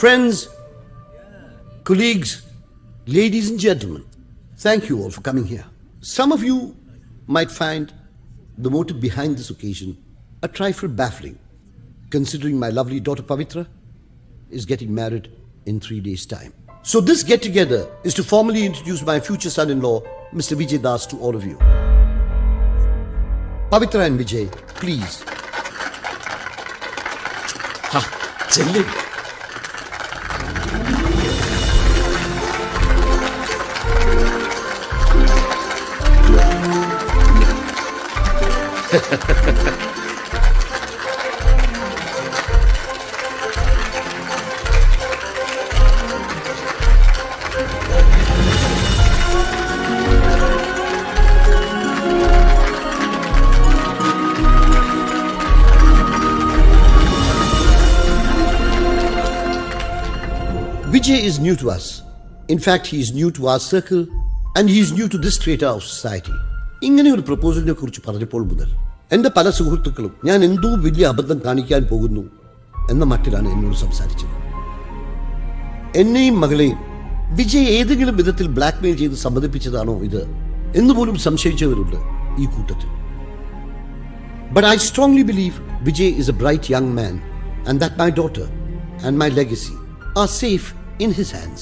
Friends, colleagues, ladies and gentlemen, thank you all for coming here. Some of you might find the motive behind this occasion a trifle baffling, considering my lovely daughter Pavitra is getting married in 3 days' time. So this get-together is to formally introduce my future son-in-law, Mr. Vijay Das, to all of you. Pavitra and Vijay, please. Chilling. Vijay is new to us. In fact, he is new to our circle and he is new to this strata of society. ഇങ്ങനെ ഒരു പ്രപ്പോസലിനെ കുറിച്ച് പറഞ്ഞപ്പോൾ മുതൽ എൻ്റെ പല സുഹൃത്തുക്കളും ഞാൻ എന്തോ വലിയ അബദ്ധം കാണിക്കാൻ പോകുന്നു എന്ന മട്ടിലാണ് എന്നോട് സംസാരിച്ചത്. എന്നെയും മകളെയും വിജയ് ഏതെങ്കിലും വിധത്തിൽ ബ്ലാക്ക്മെയിൽ ചെയ്ത് സമ്മതിപ്പിച്ചതാണോ ഇത് എന്നുപോലും സംശയിച്ചവരുണ്ട് ഈ കൂട്ടത്തിൽ. But I strongly believe Vijay is a bright young man and that my daughter and my legacy are safe in his hands.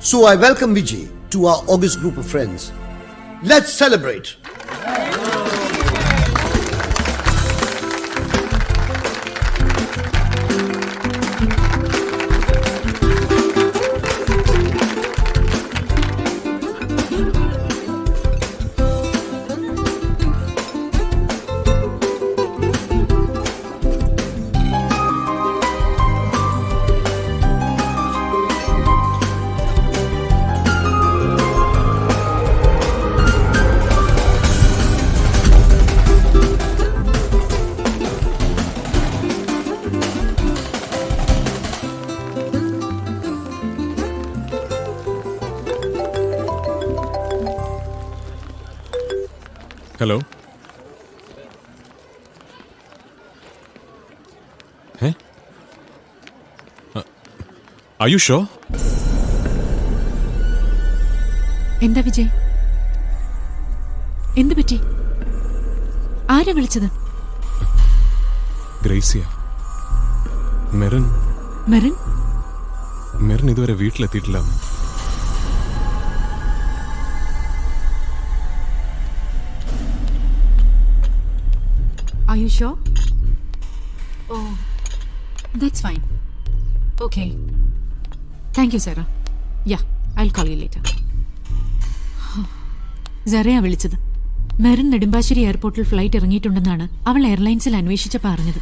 So I welcome Vijay to our august group of friends. Let's celebrate. Hello? Hey? Are you sure? എന്താ വിജയ്? എന്ത് പറ്റി? ആരാ വിളിച്ചത്? ഗ്രേസിയ. മെറിൻ ഇതുവരെ വീട്ടിലെത്തിയിട്ടില്ല. Are you sure? Oh, that's fine. Okay. Thank you, Sarah. Yeah, I'll call you later. Zara വിളിച്ചത്. മെറിൻ നെടുമ്പാശ്ശേരി എയർപോർട്ടിൽ flight ഇറങ്ങിയിട്ടുണ്ടെന്നാണ് അവൾ എയർലൈൻസിൽ അന്വേഷിച്ചപ്പോൾ അറിഞ്ഞത്.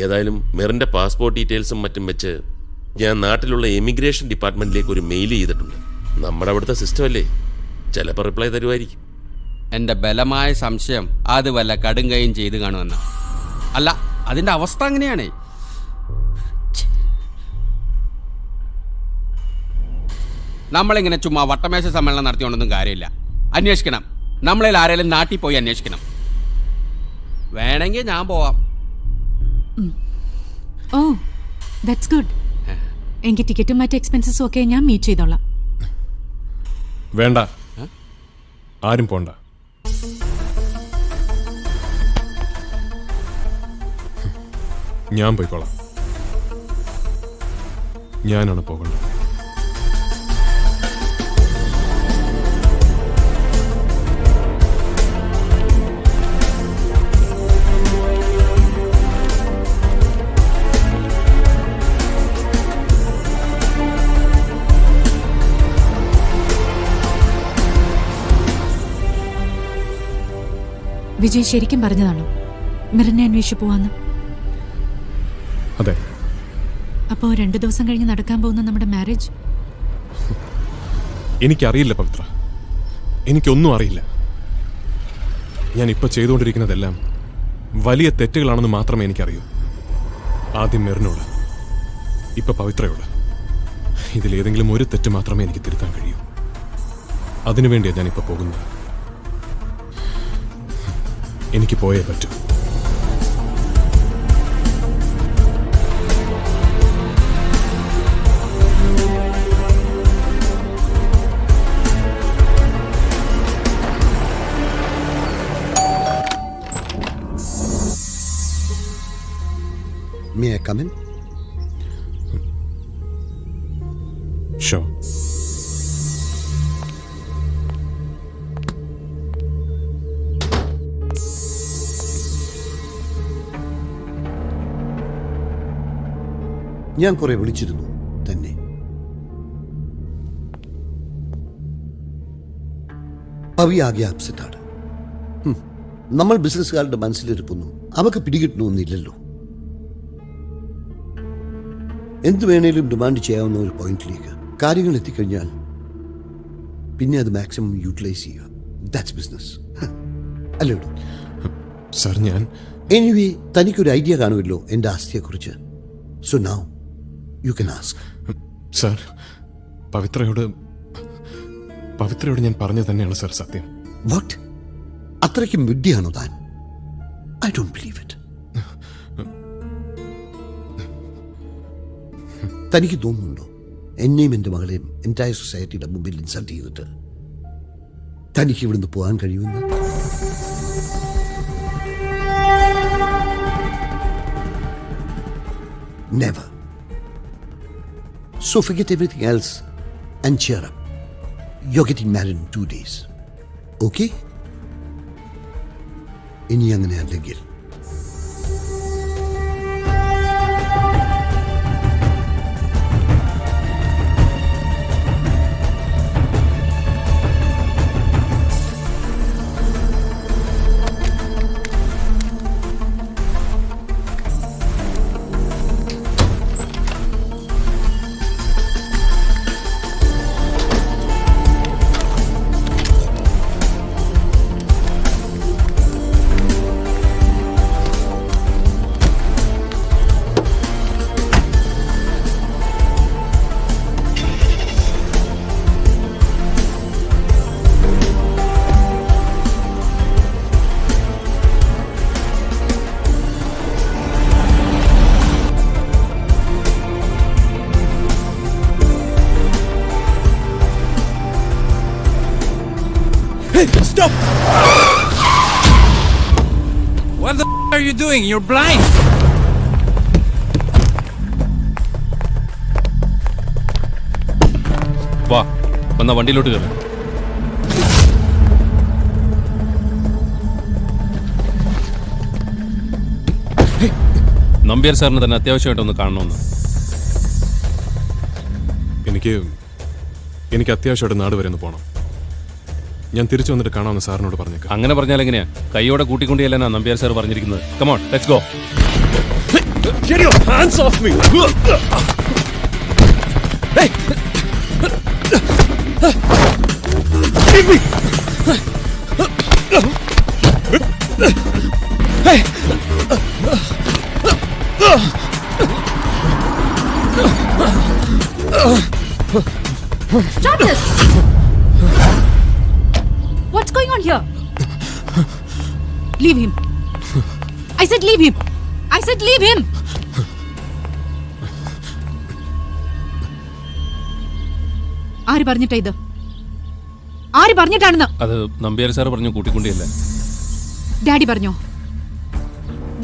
ഏതായാലും മെറിൻ്റെ പാസ്പോർട്ട് ഡീറ്റെയിൽസും മറ്റും വെച്ച് ഞാൻ നാട്ടിലുള്ള എമിഗ്രേഷൻ ഡിപ്പാർട്ട്മെൻറ്റിലേക്ക് ഒരു മെയിൽ ചെയ്തിട്ടുണ്ട്. നമ്മുടെ അവിടുത്തെ സിസ്റ്റം അല്ലേ, ചിലപ്പോൾ റിപ്ലൈ തരുമായിരിക്കും. എൻ്റെ ബലമായ സംശയം അത് വല്ല കടുങ്കയും ചെയ്ത് കാണുമെന്ന. അല്ല, അതിൻ്റെ അവസ്ഥ അങ്ങനെയാണേ. നമ്മളിങ്ങനെ ചുമ്മാ വട്ടമേശ സമ്മേളനം നടത്തിയോണ്ടൊന്നും കാര്യമില്ല. അന്വേഷിക്കണം. നമ്മളിൽ ആരെങ്കിലും നാട്ടിൽ പോയി അന്വേഷിക്കണം. വേണമെങ്കിൽ ഞാൻ പോവാം. ഓ, ദാറ്റ്സ് ഗുഡ്. എനിക്ക് ടിക്കറ്റും മറ്റ് എക്സ്പെൻസസും ഒക്കെ ഞാൻ മീറ്റ് ചെയ്തോളാം. വേണ്ട, ആരും പോണ്ട. ഞാൻ പോയിക്കോളാം. ഞാനാണ് പോകേണ്ടത്. വിജയ് ശരിക്കും പറഞ്ഞതാണോ മെറിനെ അന്വേഷിച്ചു പോവാന്ന്? അതെ. അപ്പോൾ 2 ദിവസം കഴിഞ്ഞ് നടക്കാൻ പോകുന്ന നമ്മുടെ മാരേജ്? എനിക്കറിയില്ല പവിത്ര, എനിക്കൊന്നും അറിയില്ല. ഞാൻ ഇപ്പോൾ ചെയ്തുകൊണ്ടിരിക്കുന്നതെല്ലാം വലിയ തെറ്റുകളാണെന്ന് മാത്രമേ എനിക്കറിയൂ. ആദ്യം മെറിനോട്, ഇപ്പൊ പവിത്രയോട്. ഇതിലേതെങ്കിലും ഒരു തെറ്റ് മാത്രമേ എനിക്ക് തിരുത്താൻ കഴിയൂ. അതിനുവേണ്ടിയാണ് ഞാനിപ്പോൾ പോകുന്നത്. എനിക്ക് പോയേ പറ്റൂ. ഷോ. ഞാൻ കുറെ വിളിച്ചിരുന്നു തന്നെ. പവി ആകെ അപ്സെറ്റാണ്. നമ്മൾ ബിസിനസ്സുകാരുടെ മനസ്സിലിരിക്കുന്നു, അവക്ക് പിടികിട്ടണമെന്നില്ലല്ലോ. എന്ത് വേണേലും ഡിമാൻഡ് ചെയ്യാവുന്ന ഒരു പോയിന്റിലേക്ക് കാര്യങ്ങൾ എത്തിക്കഴിഞ്ഞാൽ പിന്നെ അത് മാക്സിമം യൂട്ടിലൈസ് ചെയ്യുക. ദാറ്റ്സ് ബിസിനസ് അല്ലേടോ? സാർ, ഞാൻ എനിവേ, തനിക്കൊരു ഐഡിയ കാണുമല്ലോ എൻ്റെ ആസ്തിയെക്കുറിച്ച്. So now you can ask. Sir, പവിത്രയോട് ഞാൻ പറഞ്ഞത് തന്നെയാണ് സാർ സത്യം. വാട്ട്? അത്രയ്ക്കും വിഡ്ഢിയാണോ താൻ? I don't believe it. തനിക്ക് തോന്നുന്നുണ്ടോ എന്നെയും എൻ്റെ മകളെയും എൻറ്റയർ സൊസൈറ്റിയുടെ മുമ്പിൽ ഇൻസൾട്ട് ചെയ്തിട്ട് തനിക്ക് ഇവിടുന്ന് പോകാൻ കഴിയുമെന്ന്? Never. So forget everything else and cheer up. You're getting married in 2 days. Okay? ഇനി അങ്ങനെ അല്ലെങ്കിൽ Stop! What the are you doing? You're blind! വാ, വന്ന വണ്ടിയിലോട്ട് കയറി. നമ്പ്യാർ സാറിന് തന്നെ അത്യാവശ്യമായിട്ടൊന്ന് കാണണമെന്ന്. എനിക്ക് അത്യാവശ്യമായിട്ട് നാട് വരെ ഒന്ന് പോകണം. ഞാൻ തിരിച്ചു വന്നിട്ട് കാണാമെന്ന് സാറിനോട് പറഞ്ഞേക്കാം. അങ്ങനെ പറഞ്ഞാൽ എങ്ങനെയാ? കൈയോടെ കൂട്ടിക്കൊണ്ടിയല്ലെന്നാ നമ്പ്യാർ സാർ പറഞ്ഞിരിക്കുന്നത്. Come on, let's go. Get your hands off me! Hey! Leave me! Hey! Stop this! What's going on here? Leave him. I said leave him. I said leave him. ആര് പറഞ്ഞിട്ടാ ഇത്? ആര് പറഞ്ഞിട്ടാണെന്ന്? അത് നമ്പ്യാർ സാർ പറഞ്ഞു കൂട്ടിക്കൊണ്ടിയല്ല. ഡാഡി പറഞ്ഞോ?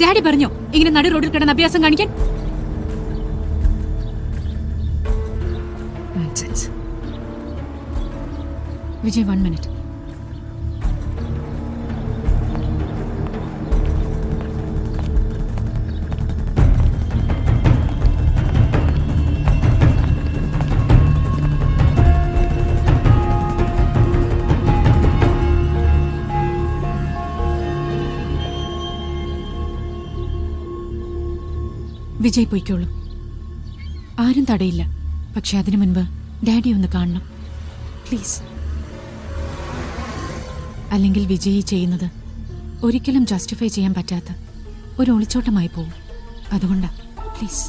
Daddy പറഞ്ഞോ ഇങ്ങനെ നടു റോഡിൽ കിടന്ന് അഭ്യാസം കാണിക്കാൻ? വിജയ്, 1 minute. വിജയ് പോയിക്കോളൂ, ആരും തടയില്ല. പക്ഷെ അതിനു മുൻപ് ഡാഡി ഒന്ന് കാണണം പ്ലീസ്. അല്ലെങ്കിൽ വിജയ് ചെയ്യുന്നത് ഒരിക്കലും ജസ്റ്റിഫൈ ചെയ്യാൻ പറ്റാത്ത ഒരു ഒളിച്ചോട്ടമായി പോകും. അതുകൊണ്ടാ, പ്ലീസ്.